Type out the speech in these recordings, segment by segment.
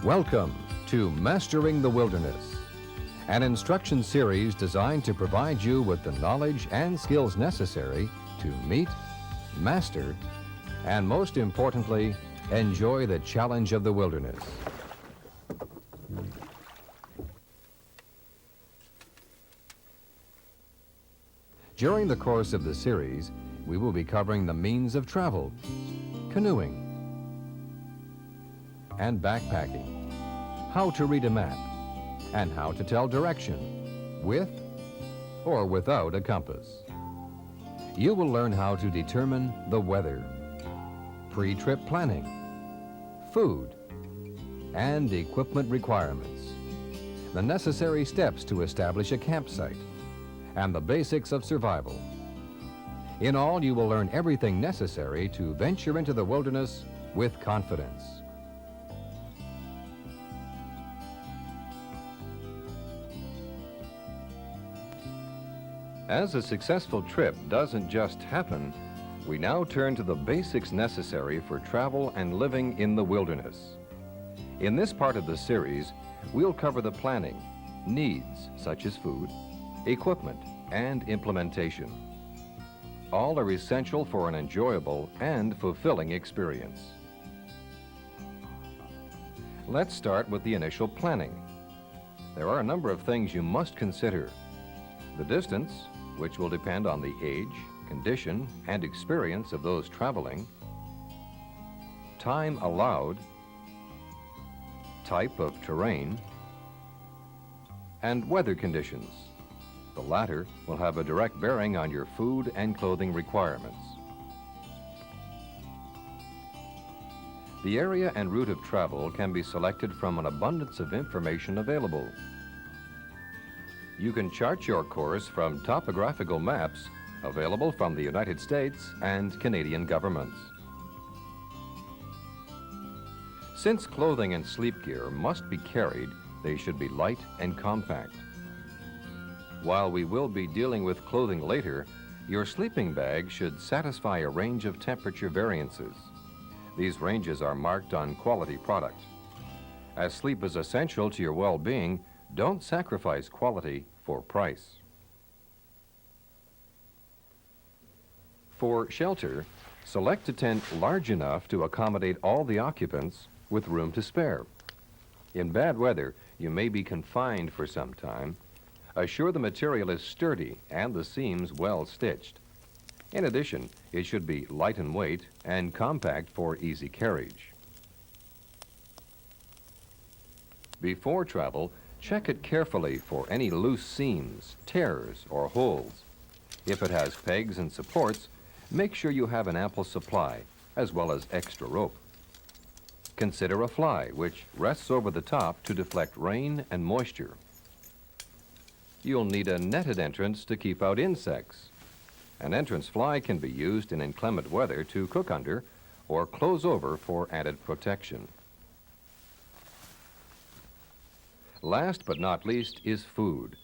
Welcome to Mastering the Wilderness, an instruction series designed to provide you with the knowledge and skills necessary to meet, master, and most importantly, enjoy the challenge of the wilderness. During the course of the series, we will be covering the means of travel, canoeing, and backpacking, how to read a map, and how to tell direction with or without a compass. You will learn how to determine the weather, pre-trip planning, food, and equipment requirements, the necessary steps to establish a campsite, and the basics of survival. In all, you will learn everything necessary to venture into the wilderness with confidence. As a successful trip doesn't just happen, we now turn to the basics necessary for travel and living in the wilderness. In this part of the series, we'll cover the planning, needs such as food, equipment, and implementation. All are essential for an enjoyable and fulfilling experience. Let's start with the initial planning. There are a number of things you must consider. The distance, which will depend on the age, condition, and experience of those traveling. Time allowed, type of terrain, and weather conditions. The latter will have a direct bearing on your food and clothing requirements. The area and route of travel can be selected from an abundance of information available. You can chart your course from topographical maps available from the United States and Canadian governments. Since clothing and sleep gear must be carried, they should be light and compact. While we will be dealing with clothing later, your sleeping bag should satisfy a range of temperature variances. These ranges are marked on quality product. As sleep is essential to your well-being, don't sacrifice quality for price. For shelter, select a tent large enough to accommodate all the occupants with room to spare. In bad weather, you may be confined for some time. Assure the material is sturdy and the seams well stitched. In addition, it should be light in weight and compact for easy carriage. Before travel, check it carefully for any loose seams, tears, or holes. If it has pegs and supports, make sure you have an ample supply, as well as extra rope. Consider a fly, which rests over the top to deflect rain and moisture. You'll need a netted entrance to keep out insects. An entrance fly can be used in inclement weather to cook under or close over for added protection. Last but not least is food.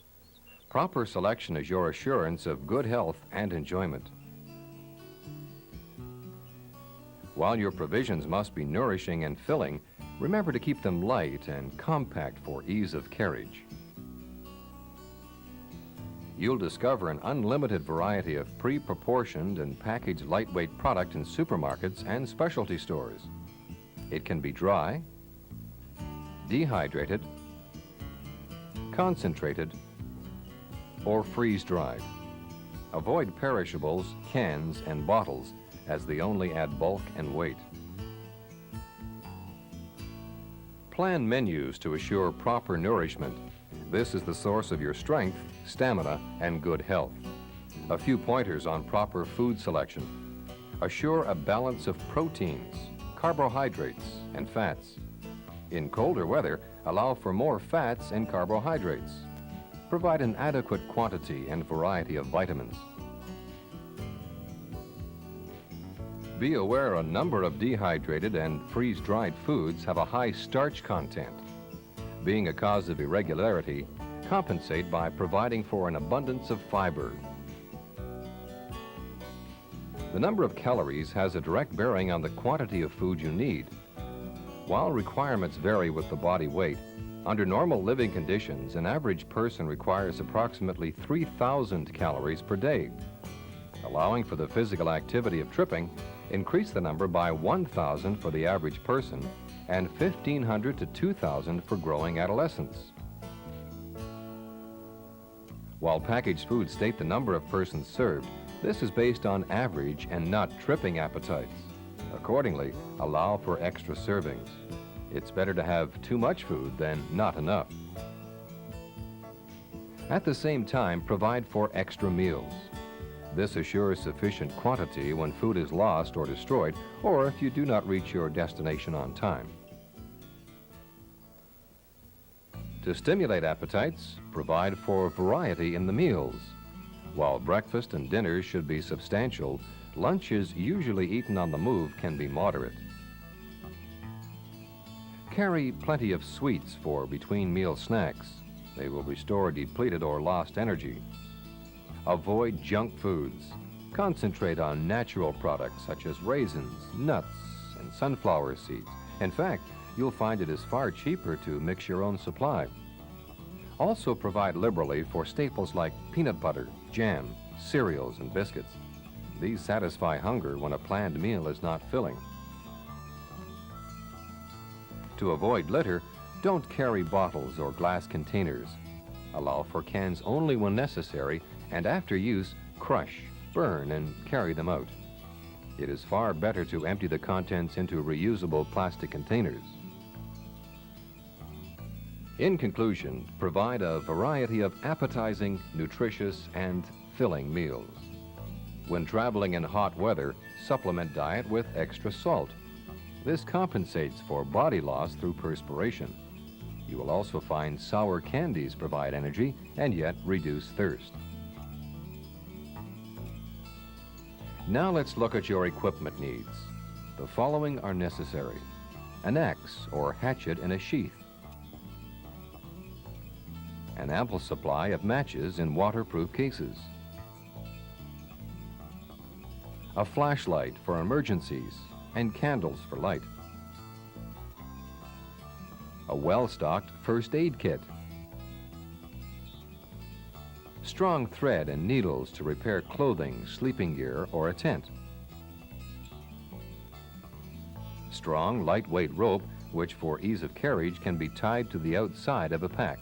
Proper selection is your assurance of good health and enjoyment. While your provisions must be nourishing and filling, remember to keep them light and compact for ease of carriage. You'll discover an unlimited variety of pre-proportioned and packaged lightweight product in supermarkets and specialty stores. It can be dry, dehydrated, concentrated, or freeze-dried. Avoid perishables, cans, and bottles, as they only add bulk and weight. Plan menus to assure proper nourishment. This is the source of your strength, stamina, and good health. A few pointers on proper food selection. Assure a balance of proteins, carbohydrates, and fats. In colder weather, allow for more fats and carbohydrates. Provide an adequate quantity and variety of vitamins. Be aware a number of dehydrated and freeze-dried foods have a high starch content. Being a cause of irregularity, compensate by providing for an abundance of fiber. The number of calories has a direct bearing on the quantity of food you need. While requirements vary with the body weight, under normal living conditions, an average person requires approximately 3,000 calories per day. Allowing for the physical activity of tripping, increase the number by 1,000 for the average person and 1,500 to 2,000 for growing adolescents. While packaged foods state the number of persons served, this is based on average and not tripping appetites. Accordingly, allow for extra servings. It's better to have too much food than not enough. At the same time, provide for extra meals. This assures sufficient quantity when food is lost or destroyed, or if you do not reach your destination on time. To stimulate appetites, provide for variety in the meals. While breakfast and dinners should be substantial, lunches usually eaten on the move can be moderate. Carry plenty of sweets for between-meal snacks. They will restore depleted or lost energy. Avoid junk foods. Concentrate on natural products such as raisins, nuts, and sunflower seeds. In fact, you'll find it is far cheaper to mix your own supply. Also provide liberally for staples like peanut butter, jam, cereals, and biscuits. These satisfy hunger when a planned meal is not filling. To avoid litter, don't carry bottles or glass containers. Allow for cans only when necessary, and after use, crush, burn, and carry them out. It is far better to empty the contents into reusable plastic containers. In conclusion, provide a variety of appetizing, nutritious, and filling meals. When traveling in hot weather, supplement diet with extra salt. This compensates for body loss through perspiration. You will also find sour candies provide energy and yet reduce thirst. Now let's look at your equipment needs. The following are necessary: an axe or hatchet in a sheath, an ample supply of matches in waterproof cases, a flashlight for emergencies and candles for light, a well-stocked first aid kit, strong thread and needles to repair clothing, sleeping gear, or a tent, strong, lightweight rope which for ease of carriage can be tied to the outside of a pack,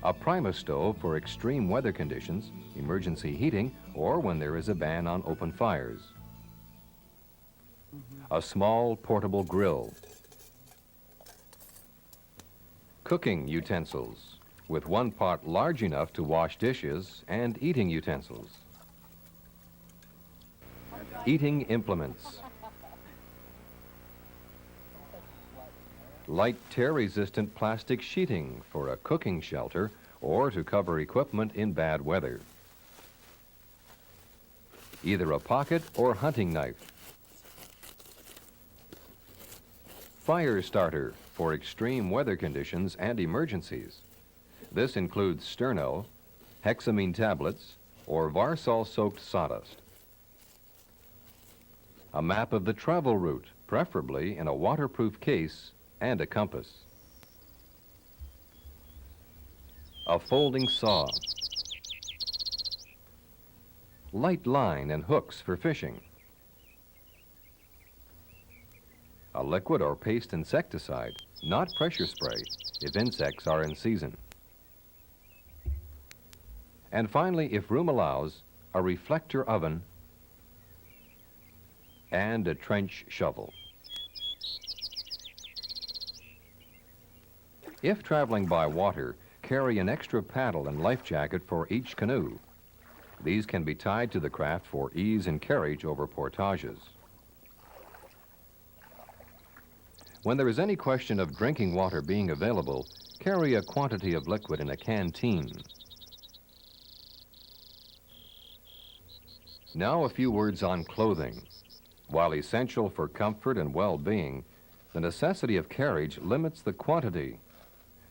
a Primus stove for extreme weather conditions, emergency heating, or when there is a ban on open fires, a small portable grill, cooking utensils with one pot large enough to wash dishes, and eating utensils, eating implements, light tear-resistant plastic sheeting for a cooking shelter or to cover equipment in bad weather, either a pocket or hunting knife, fire starter for extreme weather conditions and emergencies. This includes sterno, hexamine tablets, or Varsol-soaked sawdust. A map of the travel route, preferably in a waterproof case, and a compass. A folding saw. Light line and hooks for fishing. A liquid or paste insecticide, not pressure spray, if insects are in season. And finally, if room allows, a reflector oven and a trench shovel. If traveling by water, carry an extra paddle and life jacket for each canoe. These can be tied to the craft for ease in carriage over portages. When there is any question of drinking water being available, carry a quantity of liquid in a canteen. Now a few words on clothing. While essential for comfort and well-being, the necessity of carriage limits the quantity.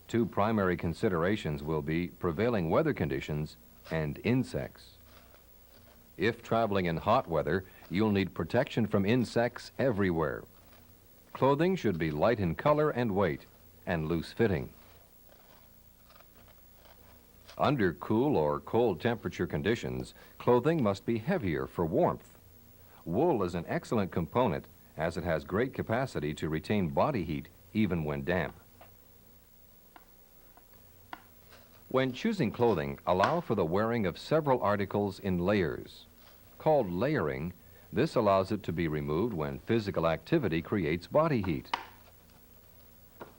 Two primary considerations will be prevailing weather conditions and insects. If traveling in hot weather, you'll need protection from insects everywhere. Clothing should be light in color and weight and loose-fitting. Under cool or cold temperature conditions, clothing must be heavier for warmth. Wool is an excellent component as it has great capacity to retain body heat even when damp. When choosing clothing, allow for the wearing of several articles in layers. Called layering, this allows it to be removed when physical activity creates body heat,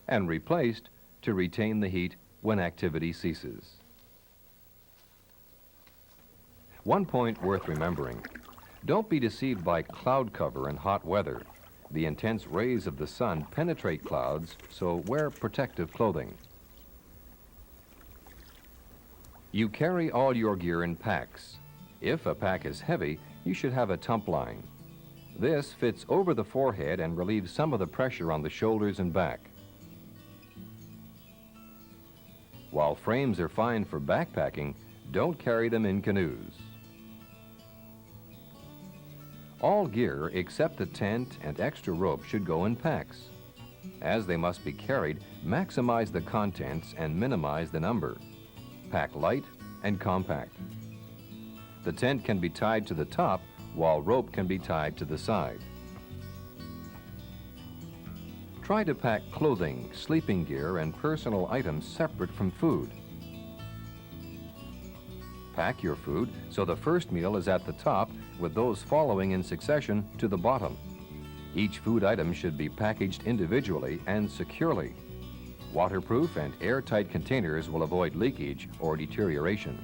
and replaced to retain the heat when activity ceases. One point worth remembering: don't be deceived by cloud cover in hot weather. The intense rays of the sun penetrate clouds, so wear protective clothing. You carry all your gear in packs. If a pack is heavy, you should have a tump line. This fits over the forehead and relieves some of the pressure on the shoulders and back. While frames are fine for backpacking, don't carry them in canoes. All gear except the tent and extra rope should go in packs. As they must be carried, maximize the contents and minimize the number. Pack light and compact. The tent can be tied to the top, while rope can be tied to the side. Try to pack clothing, sleeping gear, and personal items separate from food. Pack your food so the first meal is at the top, with those following in succession to the bottom. Each food item should be packaged individually and securely. Waterproof and airtight containers will avoid leakage or deterioration.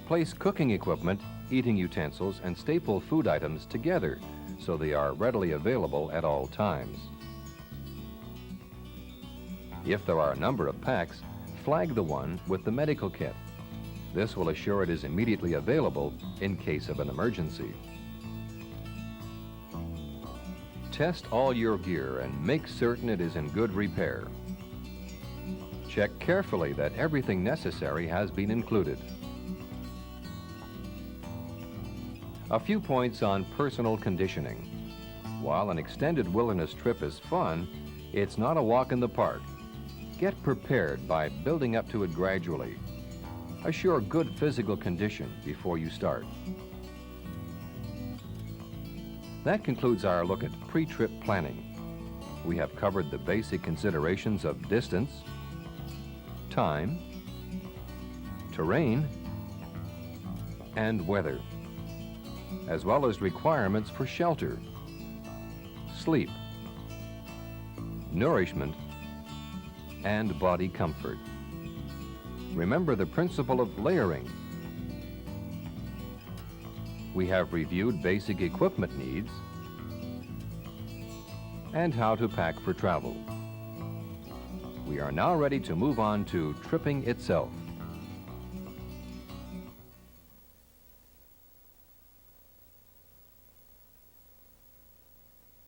Place cooking equipment, eating utensils, and staple food items together so they are readily available at all times. If there are a number of packs, flag the one with the medical kit. This will assure it is immediately available in case of an emergency. Test all your gear and make certain it is in good repair. Check carefully that everything necessary has been included. A few points on personal conditioning. While an extended wilderness trip is fun, it's not a walk in the park. Get prepared by building up to it gradually. Assure good physical condition before you start. That concludes our look at pre-trip planning. We have covered the basic considerations of distance, time, terrain, and weather, as well as requirements for shelter, sleep, nourishment, and body comfort. Remember the principle of layering. We have reviewed basic equipment needs and how to pack for travel. We are now ready to move on to tripping itself.